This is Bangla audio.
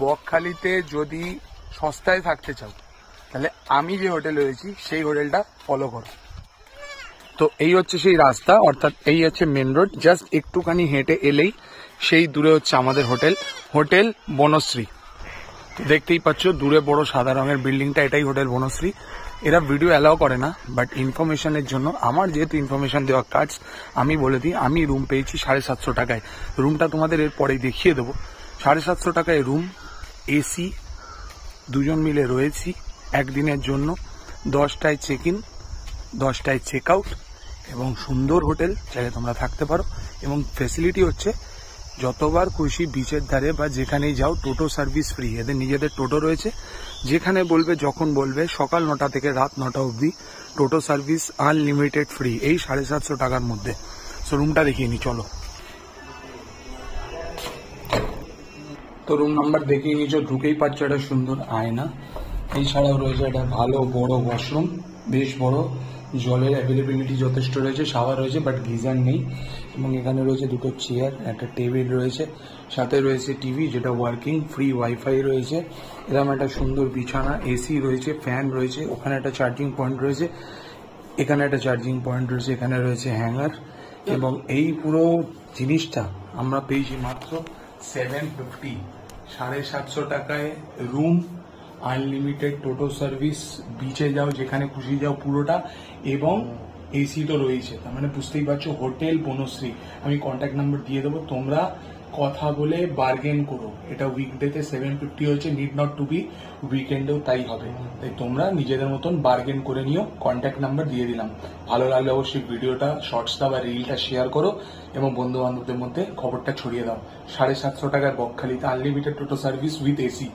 বকখালিতে যদি সস্তায় থাকতে চাও তাহলে আমি যে হোটেলে রয়েছি সেই হোটেলটা ফলো করো। তো এই হচ্ছে সেই রাস্তা, অর্থাৎ এই হচ্ছে মেন রোড। জাস্ট একটুখানি হেঁটে এলেই সেই দূরে হচ্ছে আমাদের হোটেল, হোটেল বনশ্রী। দেখতেই পাচ্ছ দূরে বড় সাদা রঙের বিল্ডিংটা, এটাই হোটেল বনশ্রী। এরা ভিডিও অ্যালাউ করে না, বাট ইনফরমেশনের জন্য, আমার যেহেতু ইনফরমেশন দেওয়া কাজ, আমি বলে দিই আমি রুম পেয়েছি 750 টাকায়। রুমটা তোমাদের এরপরেই দেখিয়ে দেবো। 750 টাকায় রুম, এসি, দুজন মিলে রয়েছি একদিনের জন্য। 10টায় চেক ইন, 10টায় চেক আউট, এবং সুন্দর হোটেল, চাইলে তোমরা থাকতে পারো। এবং ফেসিলিটি হচ্ছে যতবার খুশি বিচের ধারে বা যেখানেই যাও টোটো সার্ভিস ফ্রি। এদের নিজেদের টোটো রয়েছে, যেখানে বলবে যখন বলবে, সকাল 9টা থেকে রাত 9টা অবধি টোটো সার্ভিস আনলিমিটেড ফ্রি এই 750 টাকার মধ্যে। সো রুমটা দেখিয়ে নি, চলো। তো রুম নাম্বার দেখিয়ে নিচ্ছ, ঢুকেই পাচ্ছ একটা সুন্দর আয়না। এছাড়াও রয়েছে একটা ভালো বড় ওয়াশরুম, বেশ বড়, জলের অ্যাভেলেবিলিটি যথেষ্ট রয়েছে, শাওয়ার রয়েছে বাট গিজার নেই। এবং এখানে রয়েছে দুটো চেয়ার, একটা টেবিল রয়েছে, সাথে রয়েছে টিভি যেটা ওয়ার্কিং, ফ্রি ওয়াইফাই রয়েছে, এরকম একটা সুন্দর বিছানা, এসি রয়েছে, ফ্যান রয়েছে, ওখানে একটা চার্জিং পয়েন্ট রয়েছে, এখানে একটা চার্জিং পয়েন্ট রয়েছে, এখানে রয়েছে হ্যাঙ্গার। এবং এই পুরো জিনিসটা আমরা পেয়েছি মাত্র 750, 750 টাকায় রুম, আনলিমিটেড টোটো সার্ভিস, বিচে যাও যেখানে খুশি যাও পুরোটা, এবং এসি তো রয়েছে। তার মানে বুঝতেই পারছো হোটেল বনশ্রী। আমি কন্ট্যাক্ট নাম্বার দিয়ে দেবো, তোমরা কথা বলে বার্গেন করো। এটা উইকডেতে 750 হয়েছে, নিড নট টু বি উইকেন্ডেও তাই হবে। তাই তোমরা নিজেদের মতন বার্গেন করে নিও। কন্ট্যাক্ট নাম্বার দিয়ে দিলাম। ভালো লাগলে অবশ্যই ভিডিওটা, শর্টসটা বা রিলটা শেয়ার করো এবং বন্ধু বান্ধবদের মধ্যে খবরটা ছড়িয়ে দাও। 750 টাকার বকখালিতে unlimited toto service with AC.